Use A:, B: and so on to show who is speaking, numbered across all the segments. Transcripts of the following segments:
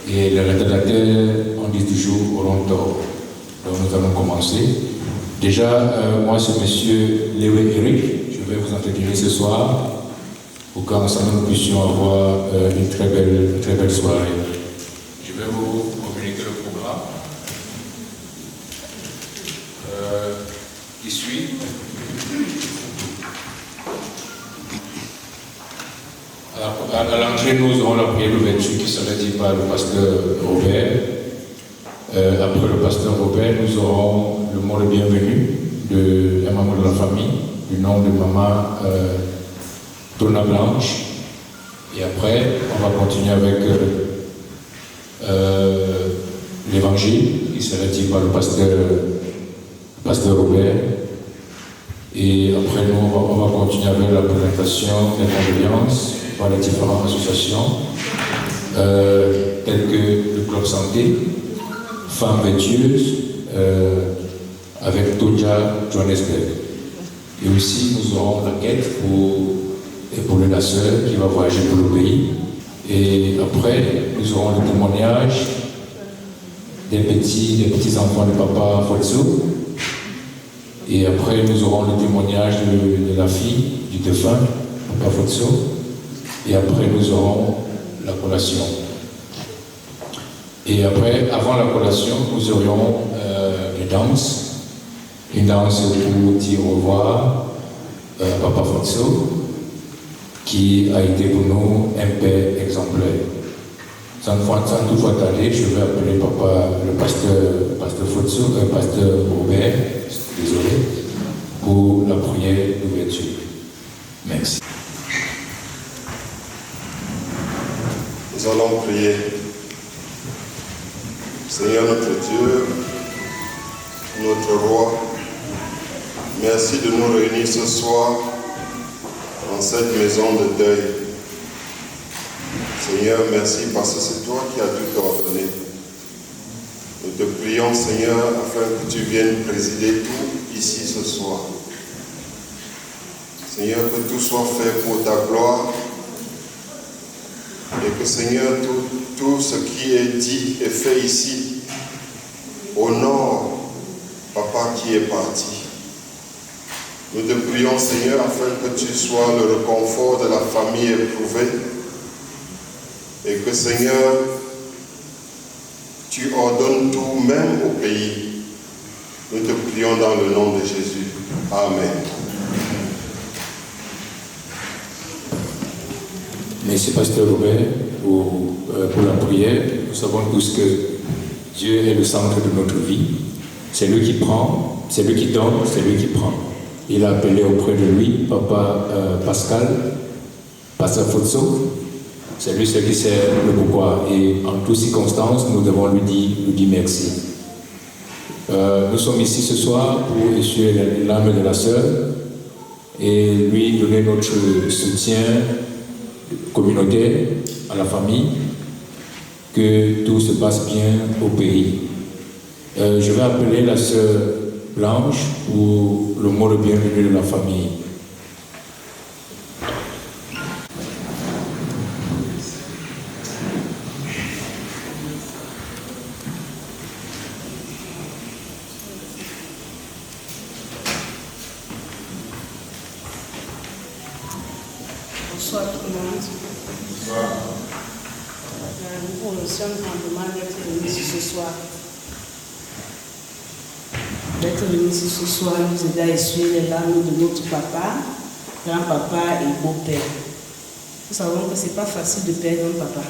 A: Et les retardataires, on dit toujours, auront tort. Donc nous allons commencer. Déjà, moi c'est monsieur Léo Eric. Je vais vous entretenir ce soir pour qu'ensemble nous puissions avoir une très belle soirée. Je vais vous communiquer le programme qui suit. À l'entrée, nous aurons la prière d'ouverture qui sera dite par le pasteur Robert. Après le pasteur Robert, nous aurons le mot de bienvenue d'un membre de la famille, du nom de maman Donna Blanche. Et après, on va continuer avec l'évangile qui sera dit par le pasteur Robert. Et après, nous, on va continuer avec la présentation des condoléances par les différentes associations, telles que le Club Santé, Femmes Vertueuses, avec Toja Johannesburg. Et aussi, nous aurons la quête pour épauler la sœur qui va voyager pour le pays. Et après, nous aurons le témoignage des petits enfants de papa Fotso. Et après, nous aurons le témoignage de la fille du défunt, papa Fotso. Et après, nous aurons la collation. Et après, avant la collation, nous aurions une danse pour dire au revoir à papa Fotso, qui a été pour nous un père exemplaire. Sans toutefois tarder, je vais appeler papa, le pasteur Fotso, pasteur Robert, désolé, pour la prière d'ouverture. Merci.
B: Nous allons prier. Seigneur notre Dieu, notre Roi, merci de nous réunir ce soir dans cette maison de deuil. Seigneur, merci parce que c'est toi qui as tout ordonné. Nous te prions, Seigneur, afin que tu viennes présider tout ici ce soir. Seigneur, que tout soit fait pour ta gloire. Et que, Seigneur, tout ce qui est dit et fait ici honore Papa qui est parti. Nous te prions, Seigneur, afin que tu sois le réconfort de la famille éprouvée et que, Seigneur, tu ordonnes tout, même au pays. Nous te prions dans le nom de Jésus. Amen.
A: Merci, pasteur Robert, pour la prière. Nous savons tous que Dieu est le centre de notre vie. C'est lui qui prend, c'est lui qui donne, c'est lui qui prend. Il a appelé auprès de lui papa Pascal, pasteur Fotso. C'est lui qui sait le pourquoi. Et en toutes circonstances, nous devons lui dire merci. Nous sommes ici ce soir pour essuyer l'âme de la sœur et lui donner notre soutien communautaire à la famille, que tout se passe bien au pays. Je vais appeler la sœur Blanche pour le mot de bienvenue de la famille.
C: Bonsoir tout le monde. Bonsoir. Nous remercions grandement d'être venus ici ce soir. D'être venus ici ce soir nous aider à essuyer les larmes de notre papa, grand-papa et beau-père. Nous savons que ce n'est pas facile de perdre un papa.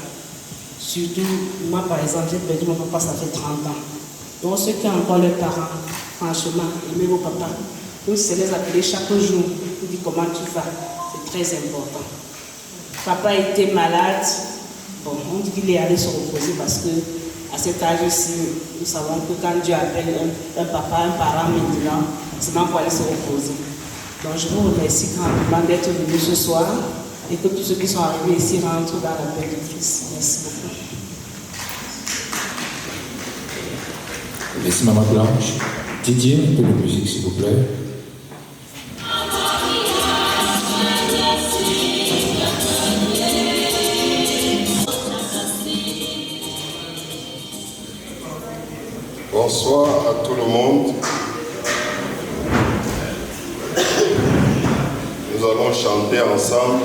C: Surtout, moi par exemple, j'ai perdu mon papa, ça fait 30 ans. Donc ceux qui ont encore leurs parents, franchement, aimez vos papas. Nous, c'est les appeler chaque jour pour dire comment tu vas. C'est très important. Papa était malade. Bon, on dit qu'il est allé se reposer parce que à cet âge-ci, nous savons que quand Dieu appelle un papa, un parent maintenant, c'est maintenant pour aller se reposer. Donc je vous remercie grandement d'être venus ce soir et que tous ceux qui sont arrivés ici rentrent dans la paix de Christ. Merci beaucoup.
A: Merci Maman Blanche. Didier, un peu de musique s'il vous plaît.
B: Bonsoir à tout le monde. Nous allons chanter ensemble.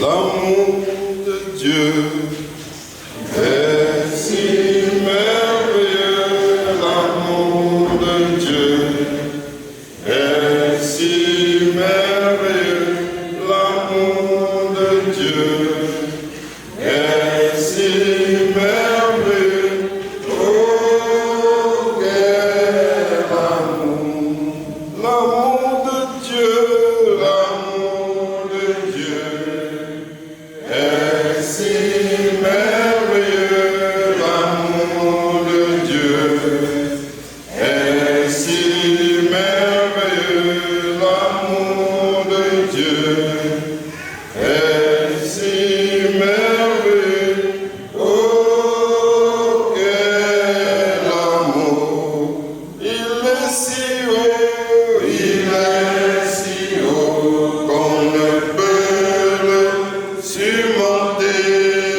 B: L'amour de Dieu est si merveilleux, l'amour de Dieu est si merveilleux, l'amour de Dieu est si merveilleux. Oh, quel amour, l'amour de Dieu, l'amour de Dieu est si merveilleux, l'amour de Dieu est si merveilleux, l'amour de Dieu est si merveilleux. Oh, quel amour, il est si haut, il est si haut qu'on ne peut le surmonter,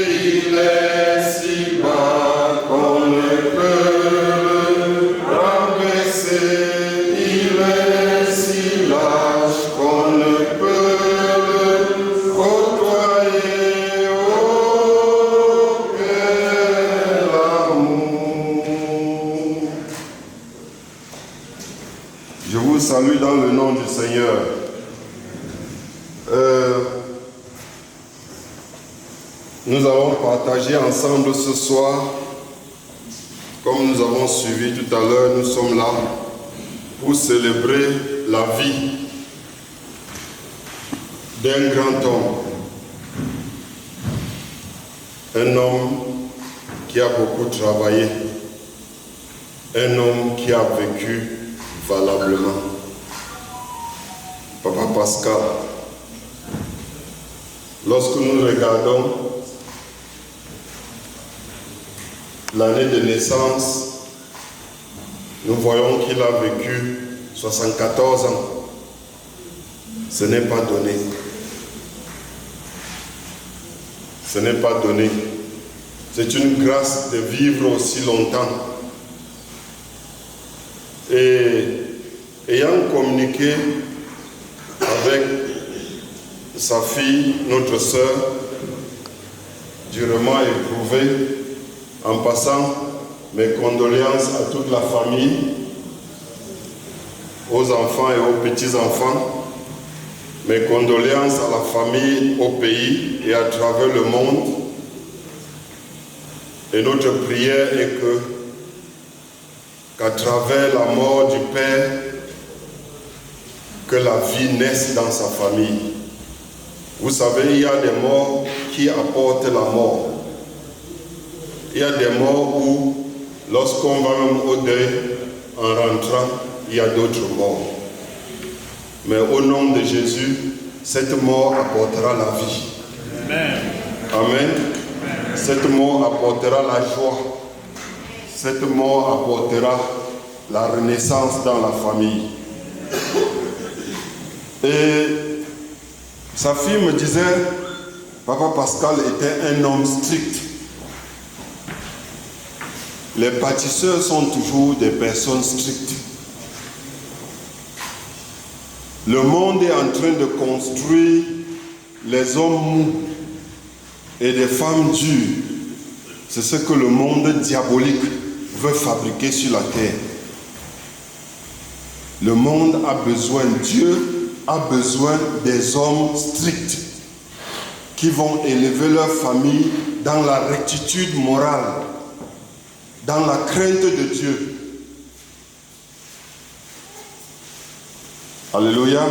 B: il est si bas qu'on ne peut le rabaisser, il est si large qu'on ne peut le côtoyer. Oh, quel amour! Je vous salue dans le nom du Seigneur. Nous allons partager ensemble ce soir. Comme nous avons suivi tout à l'heure, nous sommes là pour célébrer la vie d'un grand homme. Un homme qui a beaucoup travaillé. Un homme qui a vécu valablement. Papa Pascal. Lorsque nous regardons l'année de naissance, nous voyons qu'il a vécu 74 ans. Ce n'est pas donné. Ce n'est pas donné. C'est une grâce de vivre aussi longtemps. Et ayant communiqué avec sa fille, notre sœur, durement éprouvée, en passant mes condoléances à toute la famille, aux enfants et aux petits-enfants, mes condoléances à la famille, au pays et à travers le monde. Et notre prière est qu'à travers la mort du Père, que la vie naisse dans sa famille. Vous savez, il y a des morts qui apportent la mort. Il y a des morts où, lorsqu'on va même au deuil, en rentrant, il y a d'autres morts. Mais au nom de Jésus, cette mort apportera la vie. Amen. Amen. Cette mort apportera la joie. Cette mort apportera la renaissance dans la famille. Et sa fille me disait, Papa Pascal était un homme strict. Les bâtisseurs sont toujours des personnes strictes. Le monde est en train de construire les hommes mous et des femmes dures. C'est ce que le monde diabolique veut fabriquer sur la terre. Le monde a besoin, Dieu a besoin des hommes stricts qui vont élever leur famille dans la rectitude morale, dans la crainte de Dieu. Alléluia.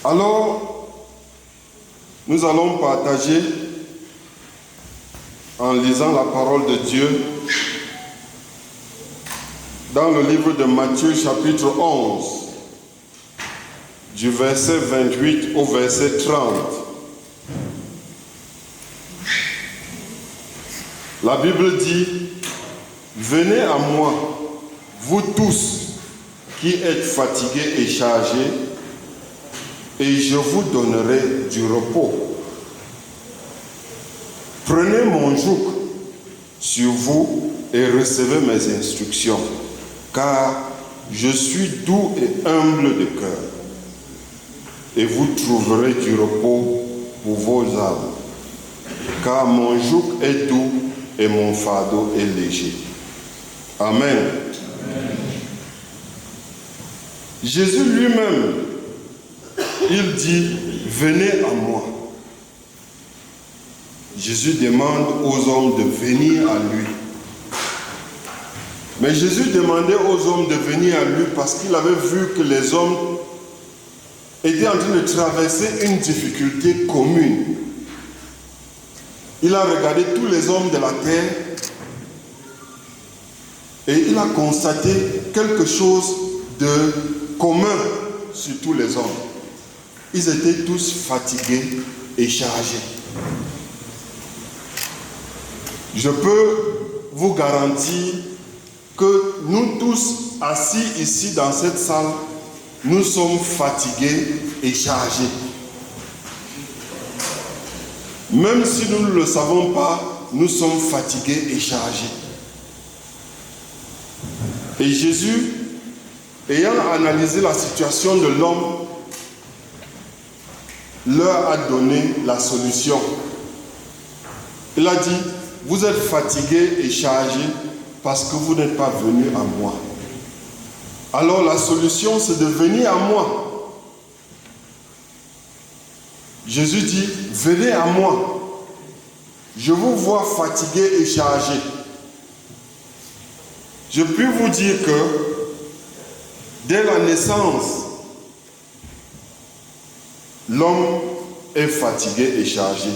B: Alors, nous allons partager en lisant la parole de Dieu dans le livre de Matthieu chapitre 11, du verset 28 au verset 30. La Bible dit, « Venez à moi, vous tous qui êtes fatigués et chargés, et je vous donnerai du repos. Prenez mon joug sur vous et recevez mes instructions, car je suis doux et humble de cœur, et vous trouverez du repos pour vos âmes, car mon joug est doux et mon fardeau est léger. Amen. Amen. Jésus lui-même, il dit, venez à moi. Jésus demande aux hommes de venir à lui. Mais Jésus demandait aux hommes de venir à lui parce qu'il avait vu que les hommes étaient en train de traverser une difficulté commune. Il a regardé tous les hommes de la terre et il a constaté quelque chose de commun sur tous les hommes. Ils étaient tous fatigués et chargés. Je peux vous garantir que nous tous assis ici dans cette salle, nous sommes fatigués et chargés. Même si nous ne le savons pas, nous sommes fatigués et chargés. Et Jésus, ayant analysé la situation de l'homme, leur a donné la solution. Il a dit, vous êtes fatigués et chargés parce que vous n'êtes pas venus à moi. Alors la solution, c'est de venir à moi. Jésus dit, venez à moi. Je vous vois fatigués et chargés. Je puis vous dire que dès la naissance, l'homme est fatigué et chargé.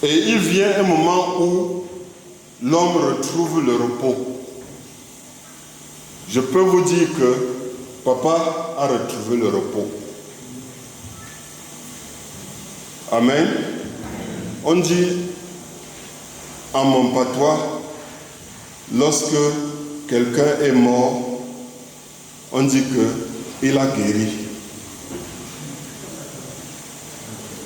B: Et il vient un moment où l'homme retrouve le repos. Je peux vous dire que papa a retrouvé le repos. Amen. On dit en mon patois, lorsque quelqu'un est mort, on dit qu'il a guéri.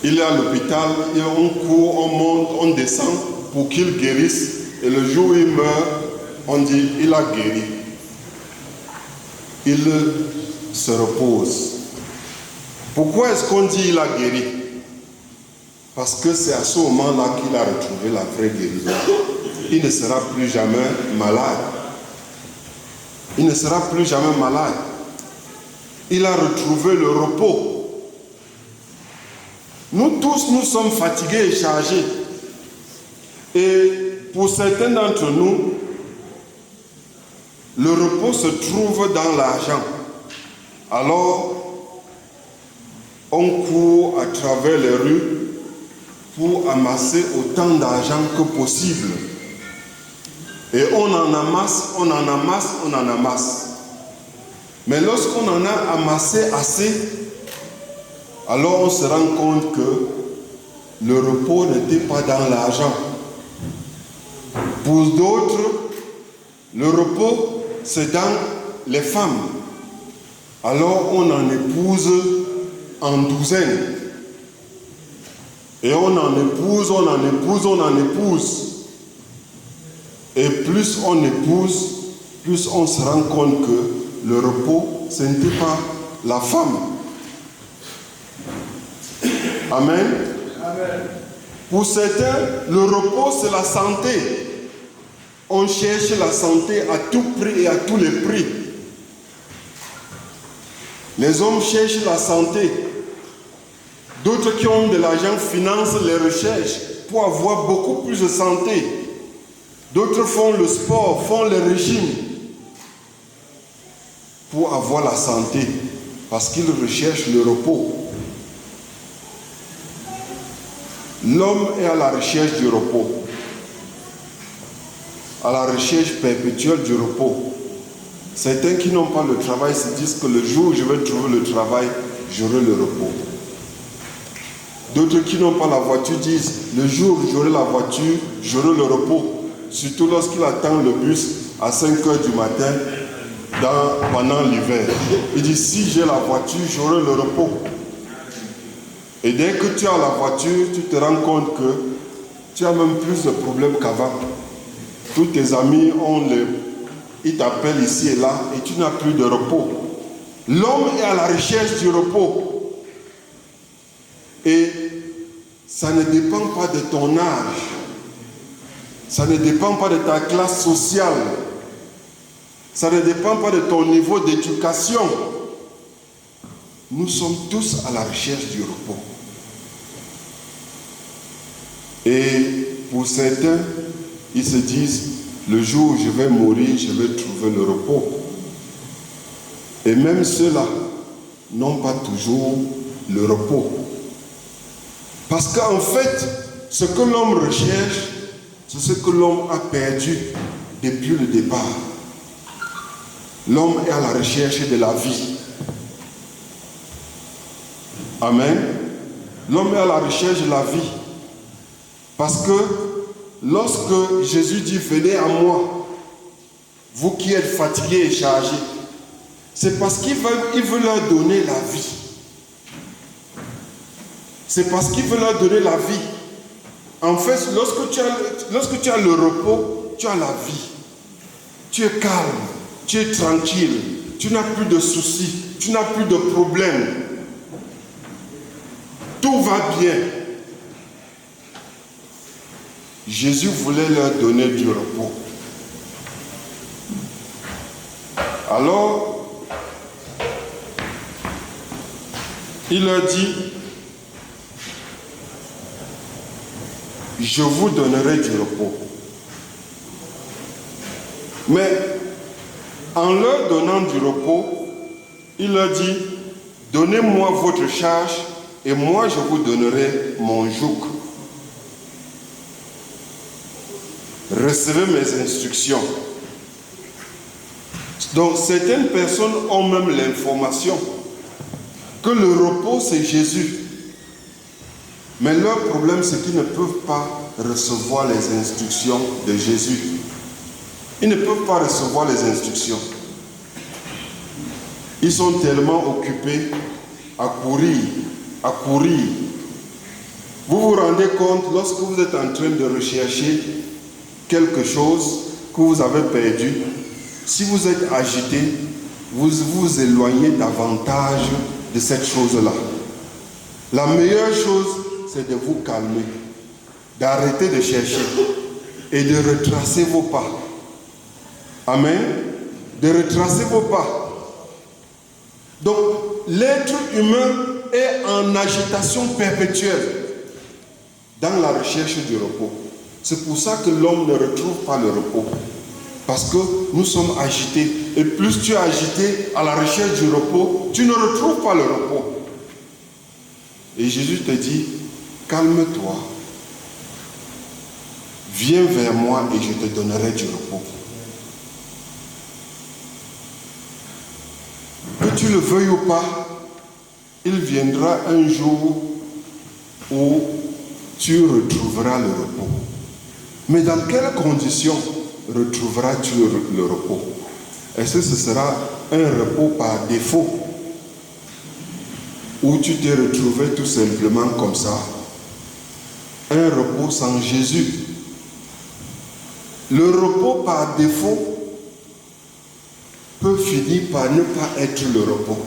B: Il est à l'hôpital, et on court, on monte, on descend pour qu'il guérisse. Et le jour où il meurt, on dit il a guéri. Il se repose. Pourquoi est-ce qu'on dit il a guéri? Parce que c'est à ce moment-là qu'il a retrouvé la vraie guérison. Il ne sera plus jamais malade. Il ne sera plus jamais malade. Il a retrouvé le repos. Nous tous, nous sommes fatigués et chargés. Et pour certains d'entre nous, le repos se trouve dans l'argent. Alors, on court à travers les rues pour amasser autant d'argent que possible. Et on en amasse, on en amasse, on en amasse. Mais lorsqu'on en a amassé assez, alors on se rend compte que le repos n'était pas dans l'argent. Pour d'autres, le repos, c'est dans les femmes. Alors on en épouse en douzaine. Et on en épouse, on en épouse, on en épouse. Et plus on épouse, plus on se rend compte que le repos, ce n'était pas la femme. Amen. Amen. Pour certains, le repos, c'est la santé. On cherche la santé à tout prix et à tous les prix. Les hommes cherchent la santé. D'autres qui ont de l'argent financent les recherches pour avoir beaucoup plus de santé. D'autres font le sport, font le régime pour avoir la santé parce qu'ils recherchent le repos. L'homme est à la recherche du repos, à la recherche perpétuelle du repos. Certains qui n'ont pas le travail se disent que le jour où je vais trouver le travail, j'aurai le repos. D'autres qui n'ont pas la voiture disent, le jour où j'aurai la voiture, j'aurai le repos. Surtout lorsqu'il attend le bus à 5 h du matin pendant l'hiver. Il dit, si j'ai la voiture, j'aurai le repos. Et dès que tu as la voiture, tu te rends compte que tu as même plus de problèmes qu'avant. Tous tes amis ils t'appellent ici et là et tu n'as plus de repos. L'homme est à la recherche du repos. Et ça ne dépend pas de ton âge. Ça ne dépend pas de ta classe sociale. Ça ne dépend pas de ton niveau d'éducation. Nous sommes tous à la recherche du repos. Et pour certains, ils se disent, le jour où je vais mourir, je vais trouver le repos. Et même ceux-là n'ont pas toujours le repos. Parce qu'en fait, ce que l'homme recherche, c'est ce que l'homme a perdu depuis le départ. L'homme est à la recherche de la vie. Amen. L'homme est à la recherche de la vie. Parce que lorsque Jésus dit, venez à moi, vous qui êtes fatigués et chargés, c'est parce qu'il veut leur donner la vie. C'est parce qu'il veut leur donner la vie. En fait, lorsque tu as le repos, tu as la vie. Tu es calme, tu es tranquille, tu n'as plus de soucis, tu n'as plus de problèmes. Tout va bien. Jésus voulait leur donner du repos. Alors, il leur dit, je vous donnerai du repos. Mais en leur donnant du repos, il leur dit, donnez-moi votre charge et moi je vous donnerai mon joug. Recevez mes instructions. Donc certaines personnes ont même l'information que le repos c'est Jésus. Mais leur problème c'est qu'ils ne peuvent pas recevoir les instructions de Jésus. Ils ne peuvent pas recevoir les instructions. Ils sont tellement occupés à courir, à courir. Vous vous rendez compte lorsque vous êtes en train de rechercher quelque chose que vous avez perdu, si vous êtes agité, vous vous éloignez davantage de cette chose-là. La meilleure chose, c'est de vous calmer, d'arrêter de chercher et de retracer vos pas. Amen. De retracer vos pas. Donc, l'être humain est en agitation perpétuelle dans la recherche du repos. C'est pour ça que l'homme ne retrouve pas le repos. Parce que nous sommes agités. Et plus tu es agité à la recherche du repos, tu ne retrouves pas le repos. Et Jésus te dit, calme-toi. Viens vers moi et je te donnerai du repos. Que tu le veuilles ou pas, il viendra un jour où tu retrouveras le repos. Mais dans quelles conditions retrouveras-tu le repos? Est-ce que ce sera un repos par défaut? Ou tu t'es retrouvé tout simplement comme ça? Un repos sans Jésus. Le repos par défaut peut finir par ne pas être le repos.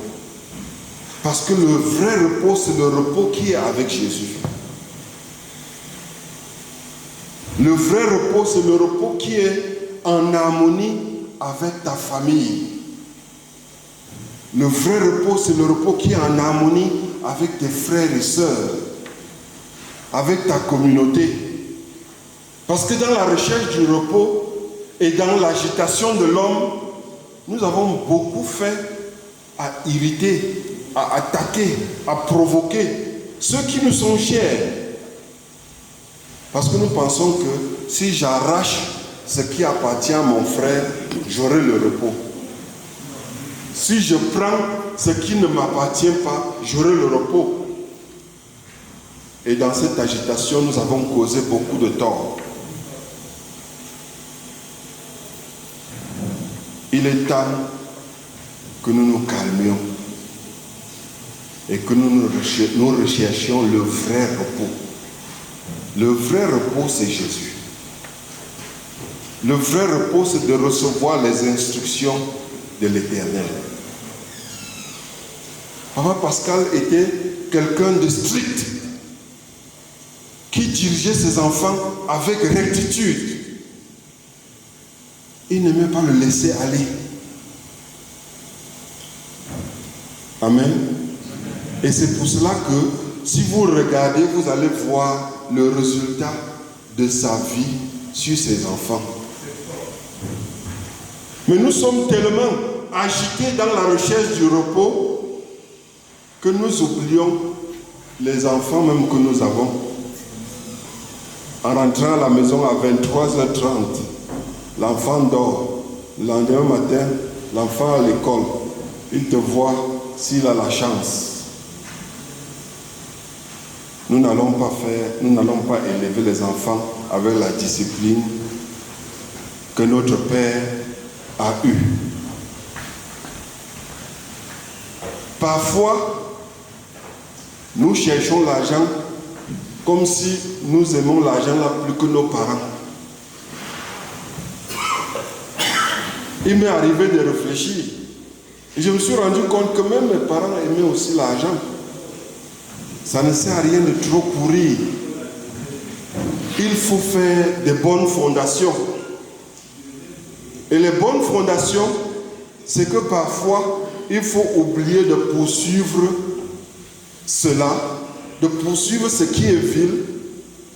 B: Parce que le vrai repos, c'est le repos qui est avec Jésus. Le vrai repos, c'est le repos qui est en harmonie avec ta famille. Le vrai repos, c'est le repos qui est en harmonie avec tes frères et sœurs, avec ta communauté. Parce que dans la recherche du repos et dans l'agitation de l'homme, nous avons beaucoup fait à irriter, à attaquer, à provoquer ceux qui nous sont chers. Parce que nous pensons que si j'arrache ce qui appartient à mon frère, j'aurai le repos. Si je prends ce qui ne m'appartient pas, j'aurai le repos. Et dans cette agitation, nous avons causé beaucoup de tort. Il est temps que nous nous calmions. et que nous recherchions le vrai repos. Le vrai repos, c'est Jésus. Le vrai repos, c'est de recevoir les instructions de l'Éternel. Papa Pascal était quelqu'un de strict, qui dirigeait ses enfants avec rectitude. Il n'aimait pas le laisser aller. Amen. Et c'est pour cela que si vous regardez, vous allez voir le résultat de sa vie sur ses enfants. Mais nous sommes tellement agités dans la recherche du repos que nous oublions les enfants même que nous avons. En rentrant à la maison à 23h30, l'enfant dort. Le lendemain matin, l'enfant à l'école, il te voit s'il a la chance. Nous n'allons pas élever les enfants avec la discipline que notre Père a eue. Parfois, nous cherchons l'argent comme si nous aimons l'argent là plus que nos parents. Il m'est arrivé de réfléchir. Et je me suis rendu compte que même mes parents aimaient aussi l'argent. Ça ne sert à rien de trop courir. Il faut faire des bonnes fondations. Et les bonnes fondations, c'est que parfois, il faut oublier de poursuivre cela, de poursuivre ce qui est vil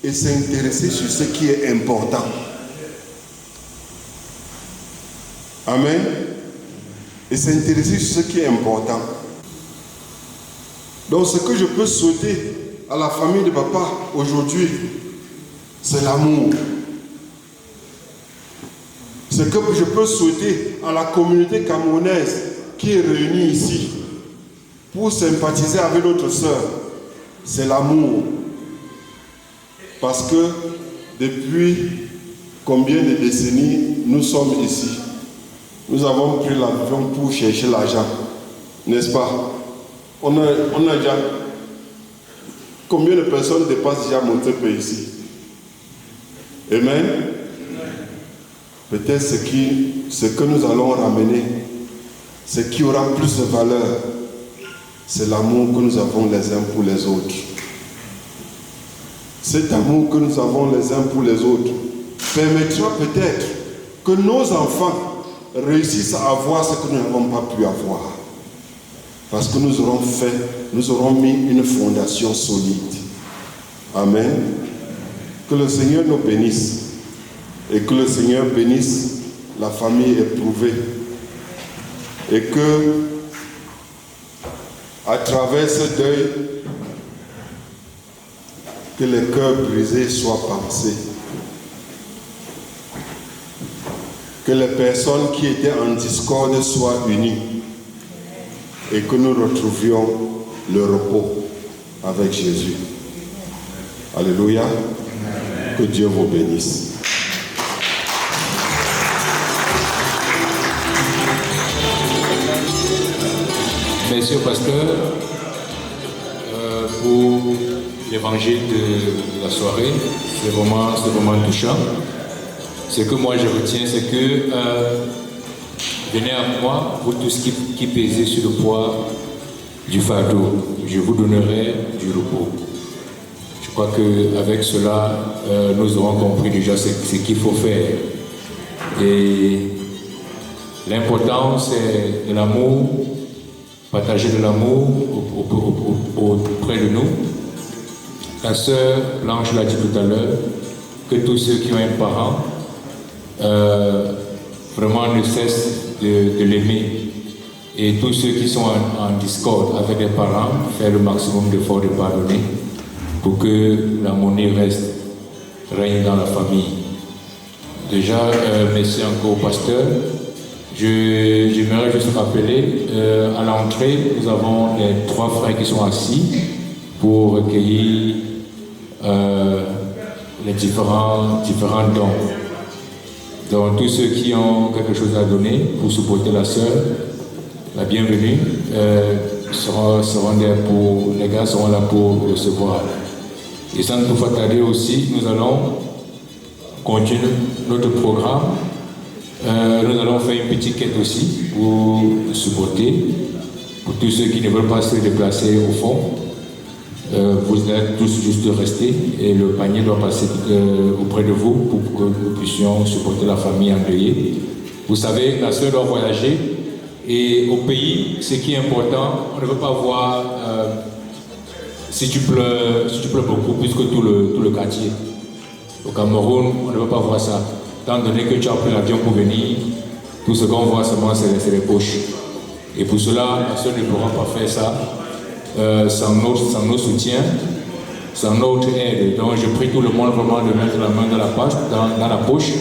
B: et s'intéresser sur ce qui est important. Amen. Et s'intéresser sur ce qui est important. Donc ce que je peux souhaiter à la famille de papa aujourd'hui, c'est l'amour. Ce que je peux souhaiter à la communauté camerounaise qui est réunie ici pour sympathiser avec notre sœur, c'est l'amour. Parce que depuis combien de décennies nous sommes ici? Nous avons pris l'avion pour chercher l'argent, n'est-ce pas? On a déjà... Combien de personnes dépassent déjà Montepe ici? Amen. Peut-être ce que nous allons ramener, ce qui aura plus de valeur, c'est l'amour que nous avons les uns pour les autres. Cet amour que nous avons les uns pour les autres permettra peut-être que nos enfants réussissent à avoir ce que nous n'avons pas pu avoir. Parce que nous aurons mis une fondation solide. Amen. Que le Seigneur nous bénisse. Et que le Seigneur bénisse la famille éprouvée. Et que, à travers ce deuil, que les cœurs brisés soient pansés. Que les personnes qui étaient en discorde soient unies. Et que nous retrouvions le repos avec Jésus. Alléluia. Que Dieu vous bénisse.
A: Merci au pasteur pour l'évangile de la soirée. C'est vraiment touchant. Ce que moi je retiens, c'est que venez à moi, vous tous qui pesez sur le poids du fardeau, je vous donnerai du repos. Je crois qu'avec cela, nous aurons compris déjà ce qu'il faut faire. Et l'important, c'est de l'amour, partager de l'amour auprès de nous. La sœur Blanche l'a dit tout à l'heure, que tous ceux qui ont un parent vraiment ne cessent de l'aimer. Et tous ceux qui sont en discorde avec les parents, faire le maximum d'efforts de pardonner pour que l'harmonie règne dans la famille. Déjà, merci encore au pasteur. J'aimerais juste rappeler, à l'entrée, nous avons les 3 frères qui sont assis pour recueillir les différents dons. Donc tous ceux qui ont quelque chose à donner pour supporter la sœur, la bienvenue. les gars seront là pour recevoir. Et sans nous faire tarder aussi, nous allons continuer notre programme. Nous allons faire une petite quête aussi pour supporter, pour tous ceux qui ne veulent pas se déplacer au fond. Vous êtes tous juste restés et le panier doit passer auprès de vous pour que nous puissions supporter la famille endeuillée. Vous savez, la sœur doit voyager et au pays, ce qui est important, on ne veut pas voir si tu pleures beaucoup plus que tout le quartier. Au Cameroun, on ne veut pas voir ça. Étant donné que tu as pris l'avion pour venir, tout ce qu'on voit seulement c'est les poches. Et pour cela, la sœur ne pourra pas faire ça sans nos soutiens, sans notre aide. Donc je prie tout le monde vraiment de mettre la main dans la poche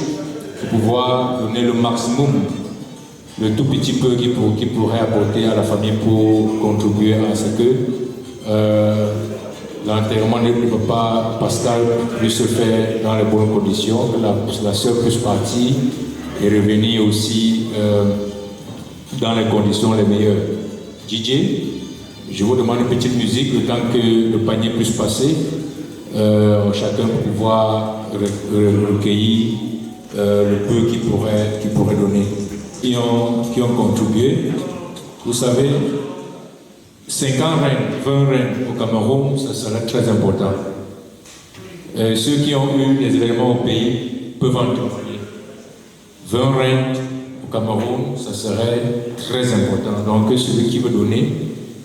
A: pour pouvoir donner le maximum, le tout petit peu qu'il pourrait apporter à la famille pour contribuer à ce que l'enterrement de papa Pascal puisse se faire dans les bonnes conditions, que la sœur puisse partir et revenir aussi dans les conditions les meilleures. DJ, je vous demande une petite musique le temps que le panier puisse passer, chacun pour pouvoir recueillir le peu qu'il pourrait donner. Qui ont contribué, vous savez, 50 reines, 20 reines au Cameroun, ça serait très important. Ceux qui ont eu des événements au pays peuvent en témoigner. 20 reines au Cameroun, ça serait très important. Donc celui qui veut donner,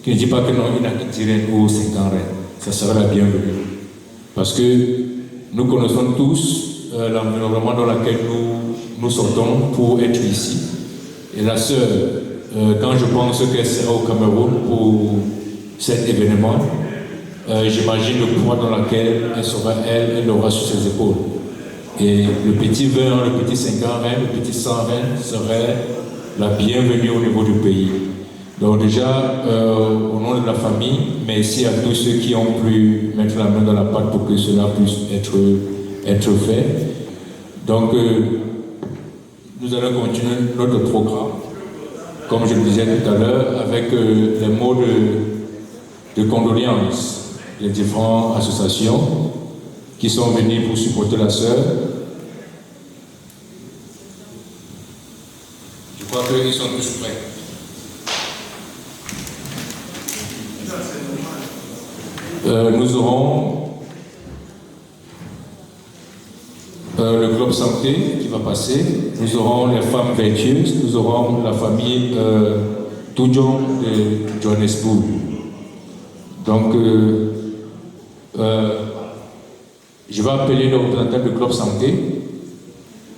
A: qui ne dit pas que non, il n'a que 10 reines ou 50 reines, ça serait la bienvenue. Parce que nous connaissons tous l'environnement dans lequel nous sortons pour être ici. Et la sœur, quand je pense qu'elle sera au Cameroun pour cet événement, j'imagine le poids dans lequel elle aura sur ses épaules. Et le petit 20, le petit 50 reines, le petit 100 reines serait la bienvenue au niveau du pays. Donc déjà, au nom de la famille, merci à tous ceux qui ont pu mettre la main dans la pâte pour que cela puisse être fait. Donc, nous allons continuer notre programme, comme je le disais tout à l'heure, avec les mots de condoléances des différentes associations qui sont venues pour supporter la sœur. Je crois qu'ils sont tous prêts. Nous aurons le club santé qui va passer, nous aurons les femmes vertueuses, nous aurons la famille Tudjon de Johannesburg. Donc, je vais appeler le représentant du club santé.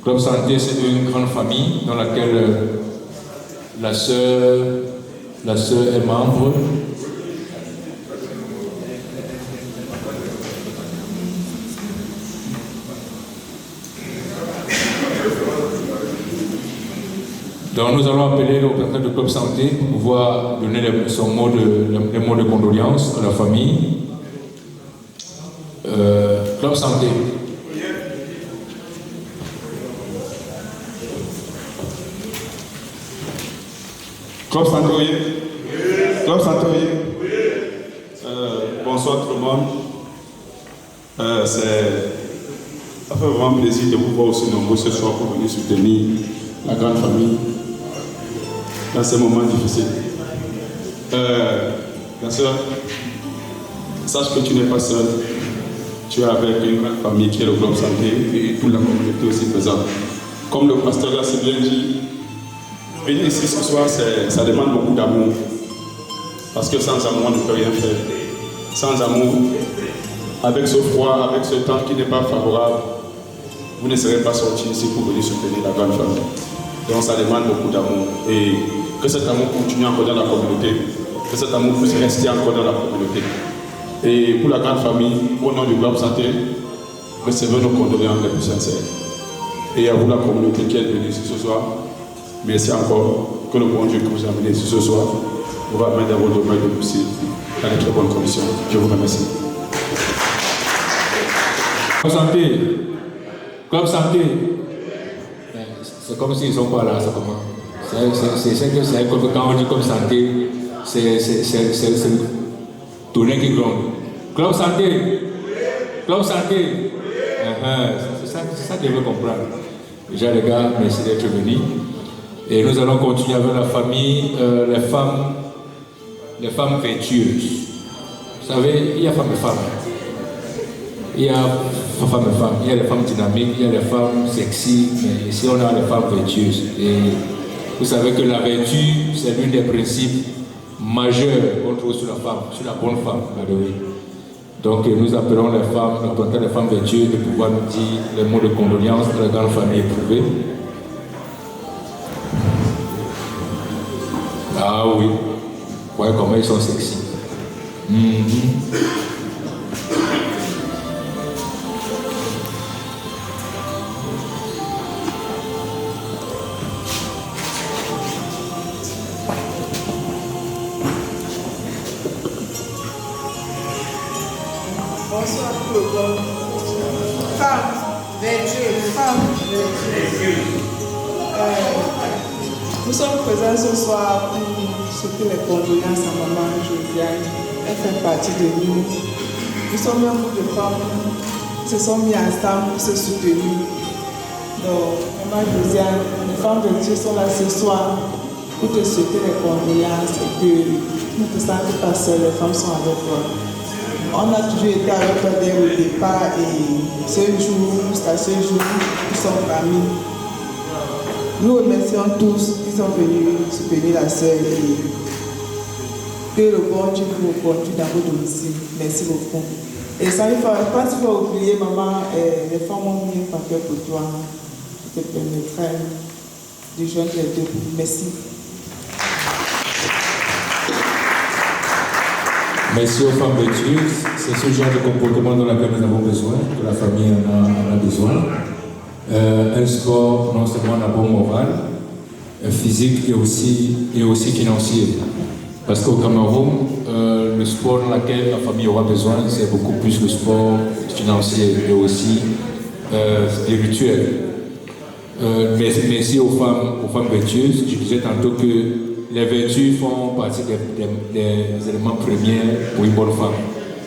A: Club santé, c'est une grande famille dans laquelle la sœur est membre. Donc nous allons appeler le représentant du club santé pour pouvoir donner les mots de condoléances à la famille. Club santé.
D: Club santé, oui. Club santé, oui. Bonsoir tout le monde. Ça fait vraiment plaisir de vous voir aussi nombreux ce soir pour venir soutenir la grande famille dans ces moments difficiles. Ma soeur, sache que tu n'es pas seul. Tu es avec une grande famille qui est le club santé et toute la communauté aussi présente. Comme le pasteur l'a si bien dit, venir ici ce soir, ça demande beaucoup d'amour. Parce que sans amour, on ne peut rien faire. Sans amour, avec ce froid, avec ce temps qui n'est pas favorable, vous ne serez pas sortis ici pour venir soutenir la grande famille. Donc ça demande beaucoup d'amour. Et que cet amour continue encore dans la communauté, que cet amour puisse rester encore dans la communauté. Et pour la grande famille, au nom du club santé, recevez nos condoléances les plus sincères. Et à vous la communauté qui est venue ici ce soir, merci encore. Que le bon Dieu qui vous a amené ici ce soir vous va mettre dans vos domaines de possible dans de très bonnes conditions. Je vous remercie.
A: Club santé. Club santé. C'est comme s'ils ne sont pas là, ça comment. C'est que quand on dit comme santé, c'est le tonnerre qui gronde. Club santé. Club santé. C'est ça que je veux comprendre. Déjà les gars, merci d'être venus. Et nous allons continuer avec la famille, les femmes vertueuses. Vous savez, il y a femmes et femmes. Il y a femmes et femmes. Il y a les femmes dynamiques, il y a les femmes sexy, mais ici on a les femmes vertueuses. Et vous savez que la vertu, c'est l'un des principes majeurs qu'on trouve sur la femme, sur la bonne femme, oui. Donc nous appelons les femmes, nous appelons les femmes vertueuses de pouvoir nous dire les mots de condoléances de la grande famille éprouvée. Ah oui, ouais, comment ils sont sexy.
E: Bonsoir tout le monde. Femme vertueuse, femme vertueuse. Nous sommes présents ce soir pour souhaiter les condoléances à maman Josiane. Elle fait partie de nous. Nous sommes un groupe de femmes qui se sont mis ensemble pour se soutenir. Donc, maman Josiane, les femmes vertueuses sont là ce soir pour te souhaiter les condoléances et que ne te sens pas seule, les femmes sont avec toi. On a toujours été avec toi dès le départ et ce jour, jusqu'à ce jour, nous sommes amis. Nous remercions tous qui sont venus soutenir la sœur et que le bon Dieu vous conduise dans vos domiciles. Merci beaucoup. Et ça, il ne faut pas oublier, maman, les femmes ont mis un papier pour toi. Je te permettrai de joindre les deux. Merci.
A: Merci aux femmes vertueuses. C'est ce genre de comportement dans lequel nous avons besoin, que la famille en a besoin. Un sport non seulement d'abord moral, physique et aussi financier. Parce qu'au Cameroun, le sport dans lequel la famille aura besoin, c'est beaucoup plus le sport financier et aussi spirituel. Merci aux femmes vertueuses. Je disais tantôt que les vertus font partie des éléments premiers pour une bonne femme.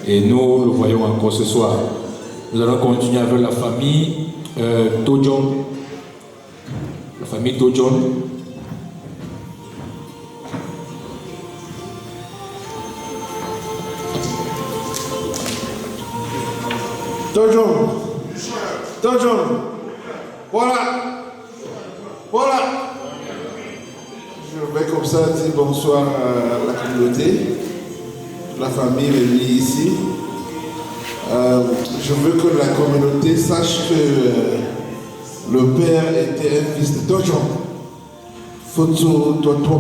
A: Et nous le voyons encore ce soir. Nous allons continuer avec la famille Tojon. La famille Tojon.
F: Tojon. Voilà. Je vais comme ça dire bonsoir à la communauté, la famille réunie ici. Je veux que la communauté sache que le père était un fils de Tojon. Foto Toto.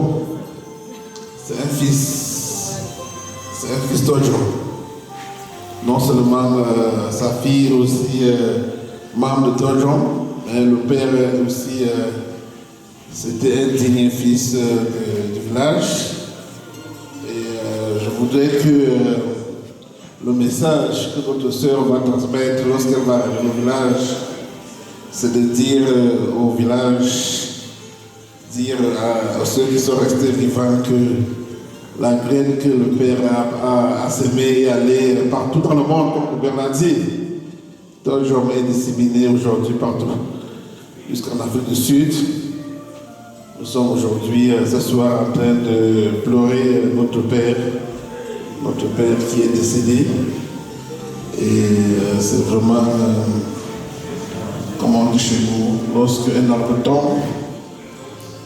F: C'est un fils Tojon. Non seulement sa fille aussi membre de Tojon, mais le père aussi c'était un digne fils du village. Et je voudrais que le message que notre sœur va transmettre lorsqu'elle va arriver au village, c'est de dire au village, dire à ceux qui sont restés vivants que la graine que le Père a semée et allée partout dans le monde, comme le Bernard dit, toujours est disséminée aujourd'hui partout, jusqu'en Afrique du Sud. Nous sommes aujourd'hui, ce soir, en train de pleurer notre Père qui est décédé. Et c'est vraiment, comme on dit chez nous, lorsque un arbre tombe,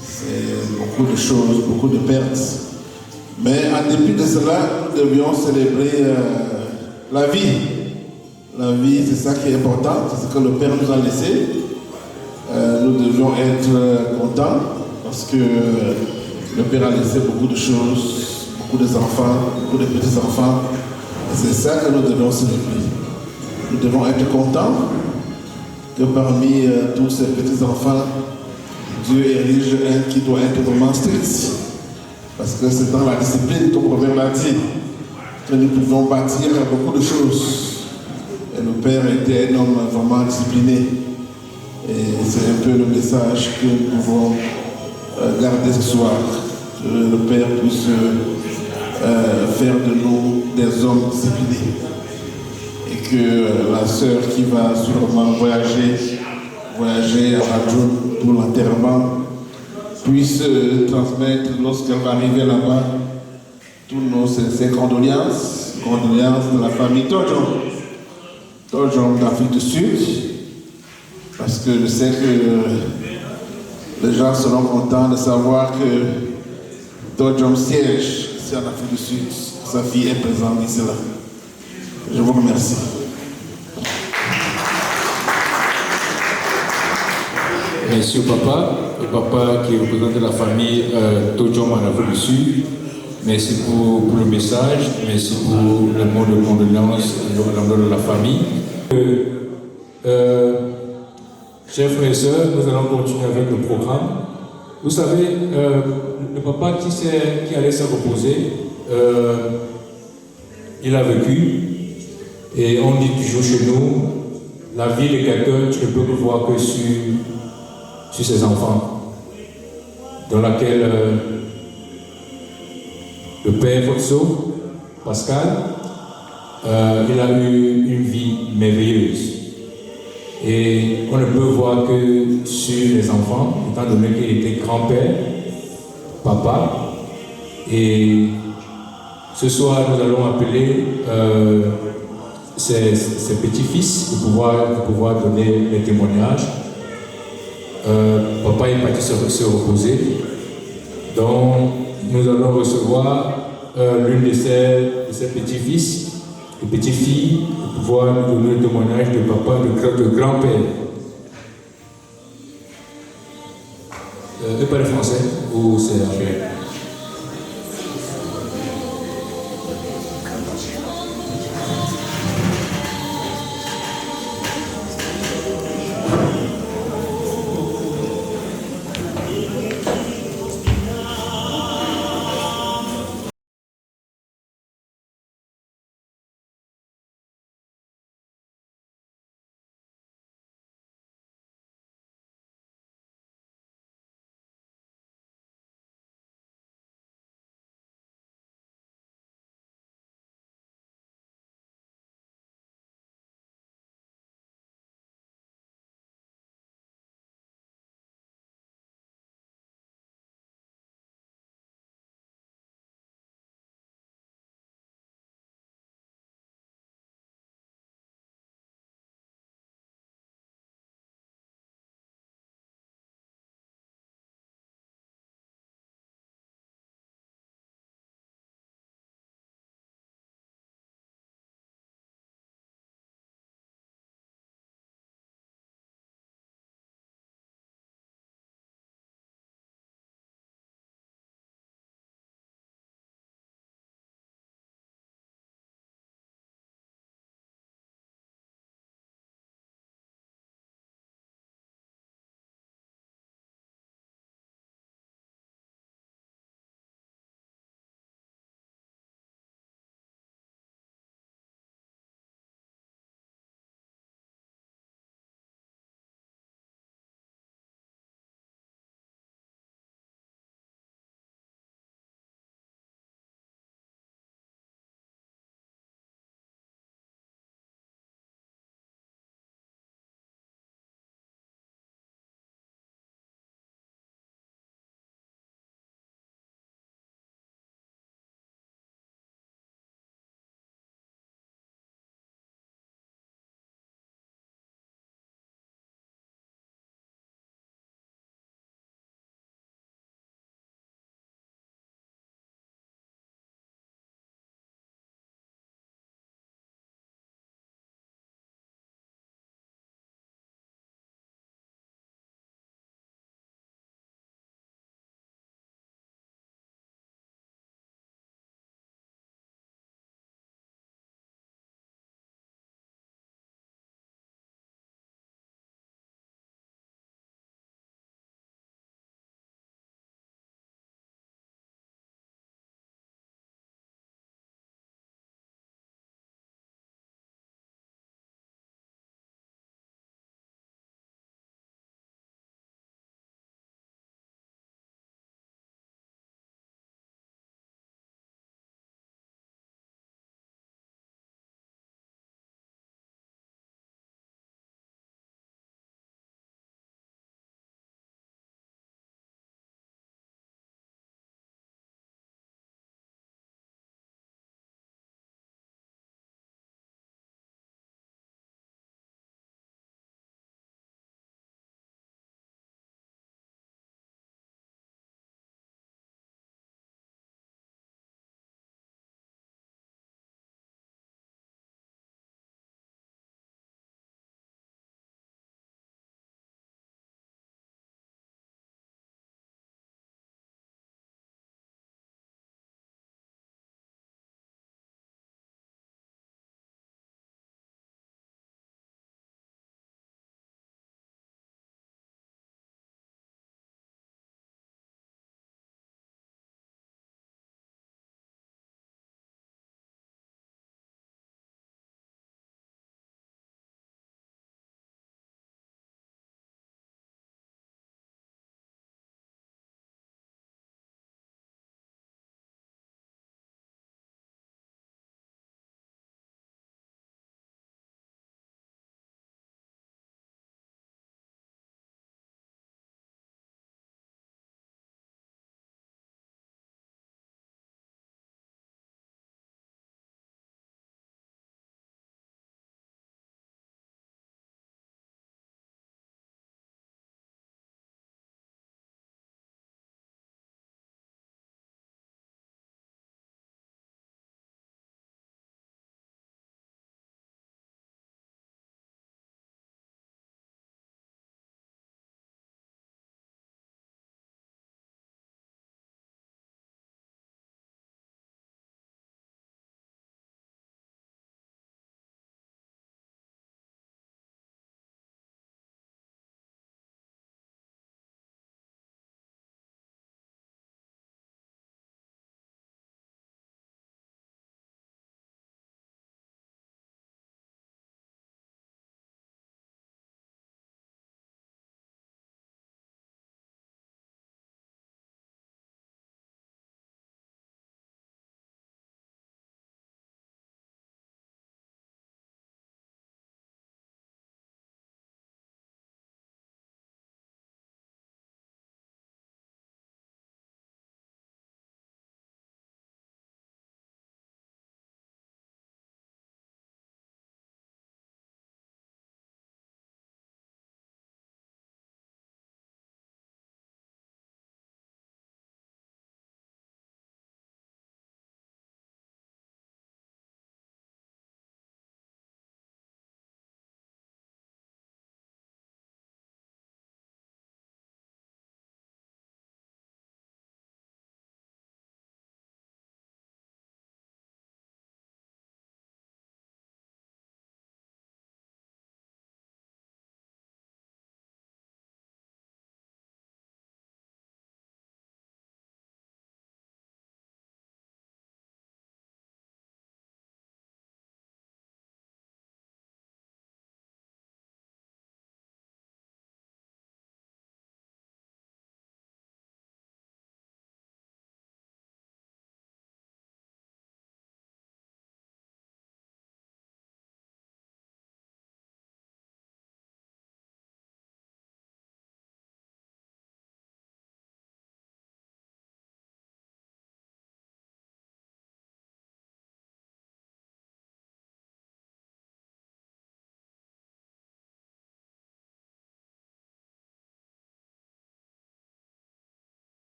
F: c'est beaucoup de choses, beaucoup de pertes. Mais en dépit de cela, nous devions célébrer la vie. La vie, c'est ça qui est important, c'est ce que le Père nous a laissé. Nous devions être contents parce que le Père a laissé beaucoup de choses, beaucoup d'enfants, beaucoup de petits-enfants. C'est ça que nous devons célébrer. Nous devons être contents que parmi tous ces petits-enfants, Dieu érige un qui doit être vraiment strict. Parce que c'est dans la discipline, comme Robert l'a dit, que nous pouvons bâtir beaucoup de choses. Et le Père était un homme vraiment discipliné. Et c'est un peu le message que nous pouvons garder ce soir. Que le Père puisse faire de nous des hommes disciplinés. Et que la sœur qui va sûrement voyager à Radjoun pour l'enterrement, puisse transmettre, lorsqu'elle va arriver là-bas, ses condoléances de la famille Todjon d'Afrique du Sud, parce que je sais que les gens seront contents de savoir que Todjon siège ici en Afrique du Sud. Sa fille est présente ici là. Je vous remercie.
A: Merci au papa qui représente la famille Todjon en Afrique du Sud. Merci pour le message, merci pour le mot de condoléances en l'endroit de la famille. Chers frères et sœurs, nous allons continuer avec le programme. Vous savez, le papa qui allait se reposer, il a vécu, et on dit toujours chez nous, la vie de quelqu'un, tu ne peux le voir que sur ses enfants, dans laquelle le père Foxo, Pascal, il a eu une vie merveilleuse. Et on ne peut voir que sur les enfants, étant donné qu'il était grand-père, papa. Et ce soir, nous allons appeler ses petits-fils pour pouvoir donner les témoignages. Papa est parti se reposer. Donc, nous allons recevoir l'une de ses petits-fils, ou petites-filles, pour pouvoir nous donner le témoignage de papa, de grand-père. Et pas le français, ou c'est anglais?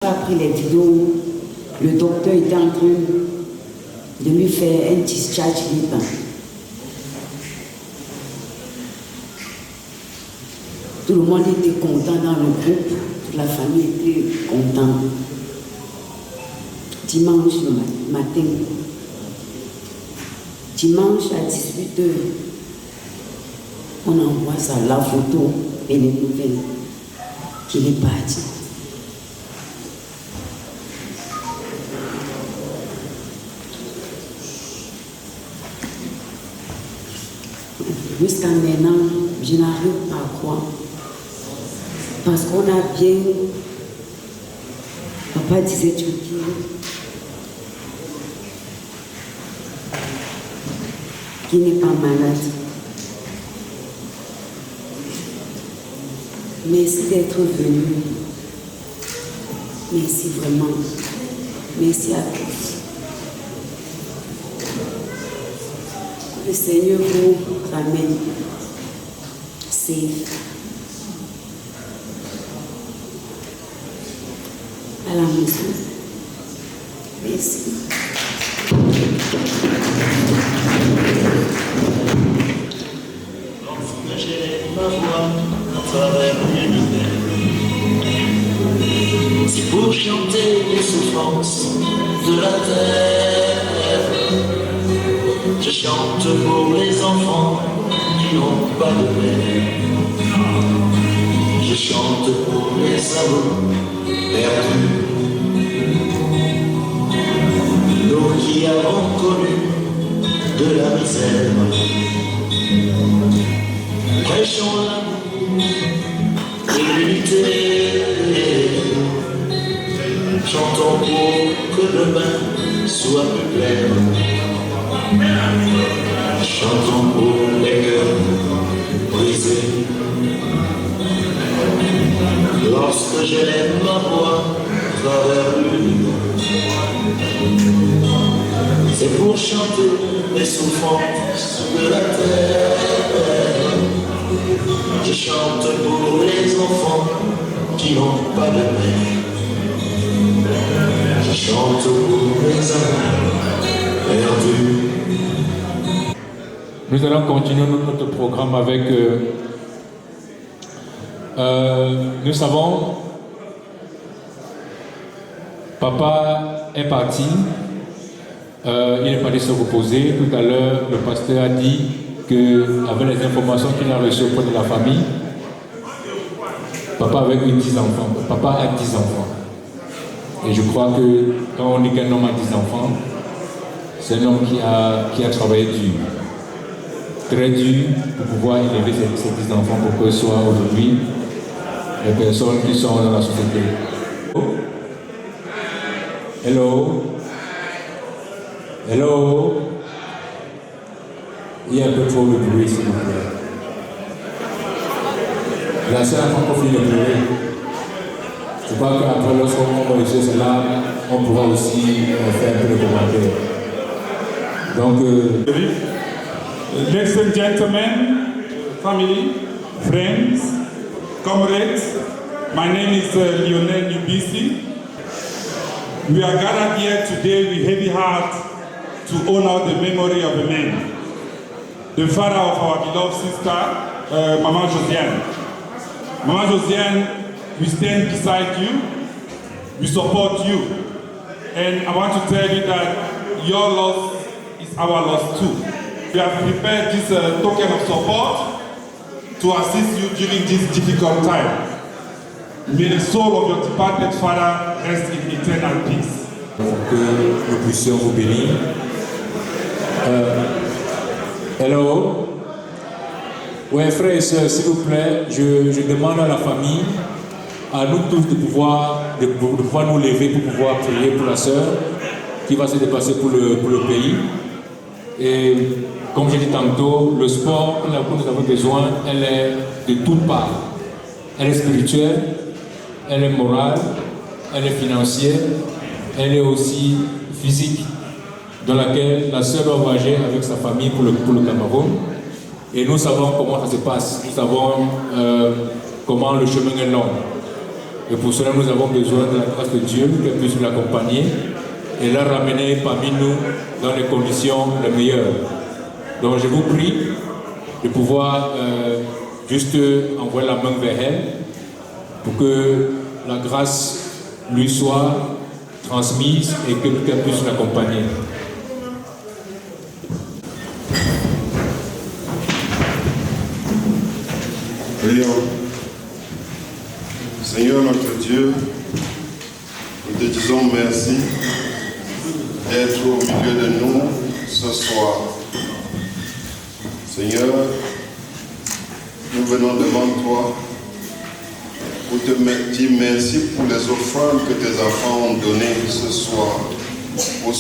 G: Après les vidéos, le docteur était en train de lui faire un discharge libre. Tout le monde était content dans le groupe, toute la famille était contente. Dimanche matin, dimanche à 18h, on envoie ça, la photo et les nouvelles qu'il est parti. Jusqu'à maintenant, je n'arrive pas à croire. Parce qu'on a bien, papa disait qu'il n'est pas malade. Merci d'être venu. Merci vraiment. Merci à tous. Que le Seigneur vous ramène safe à la maison. Merci.
H: Lorsque j'ai ma voix à travers l'univers, c'est pour chanter les souffrances de la terre. Je chante pour les enfants qui n'ont pas de père. Je chante pour les amours perdus. Nous qui avons connu de la misère, prêchons l'amour et l'unité. Chantons pour que demain soit plus clair. Chantons pour les cœurs brisés. Lorsque j'élève ma voix à travers l'univers, c'est pour chanter les souffrances de la terre. Je chante pour les enfants qui n'ont pas de mère. Je chante pour les amants perdus.
A: Nous allons continuer notre programme avec... nous savons, papa est parti, il est parti se reposer. Tout à l'heure, le pasteur a dit qu'avec les informations qu'il a reçues auprès de la famille, papa avait eu 10 enfants. Papa a 10 enfants. Et je crois que quand on dit qu'un homme a 10 enfants, c'est un homme qui a travaillé dur. Très dur pour pouvoir élever ces 10 enfants pour qu'ils soient aujourd'hui les personnes qui sont dans la société. Hello. Hello. Il y a un peu trop de bruit, s'il vous plaît. La sœur a encore fini de pleurer. Je crois qu'après, lorsqu'on va réussir cela, on pourra aussi faire un peu de commentaires. Donc,
I: Ladies and gentlemen, family, friends, comrades, my name is Lionel Nubisi. We are gathered here today with heavy heart to honor the memory of a man, the father of our beloved sister, Mama Josiane. Mama Josiane, we stand beside you, we support you, and I want to tell you that your loss is our loss too. We have prepared this token of support to assist you during this difficult time. May the soul of your departed father rest in eternal peace.
A: Pour que nous puissions vous bénir. Hello. Oui, frères et sœurs, s'il vous plaît, je demande à la famille, à nous tous de pouvoir nous lever pour pouvoir prier pour la sœur qui va se dépasser pour le pays. Et comme j'ai dit tantôt, le sport dont nous avons besoin, elle est de toutes parts. Elle est spirituelle, elle est morale, elle est financière, elle est aussi physique, dans laquelle la sœur doit voyager avec sa famille pour le Cameroun. Et nous savons comment ça se passe, nous savons comment le chemin est long. Et pour cela, nous avons besoin de la grâce de Dieu, qu'elle puisse l'accompagner et la ramener parmi nous dans les conditions les meilleures. Donc je vous prie de pouvoir juste envoyer la main vers elle pour que la grâce lui soit transmise et qu'elle puisse l'accompagner.
B: Prions. Seigneur notre Dieu, nous te disons merci d'être au milieu de nous ce soir. Seigneur, nous venons devant toi pour te dire merci pour les offrandes que tes enfants ont données ce soir. Pour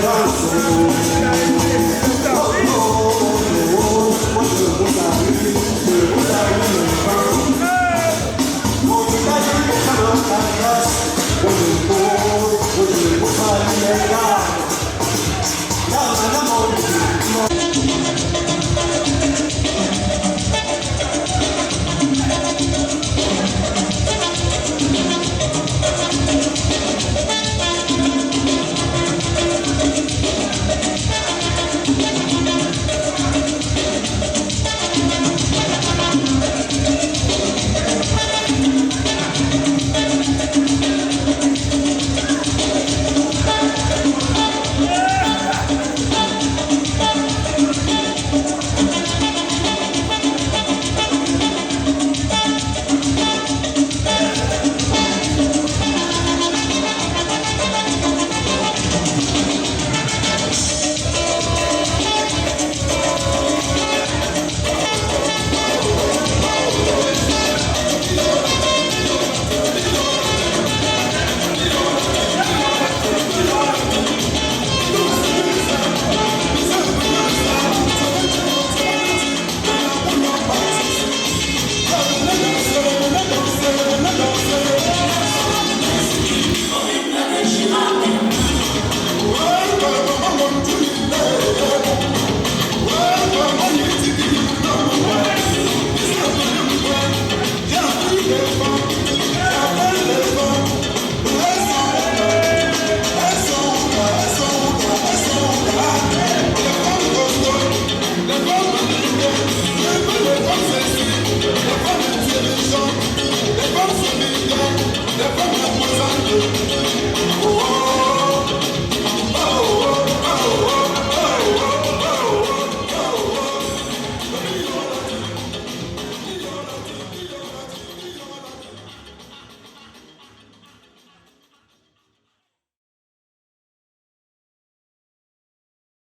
J: Gracias.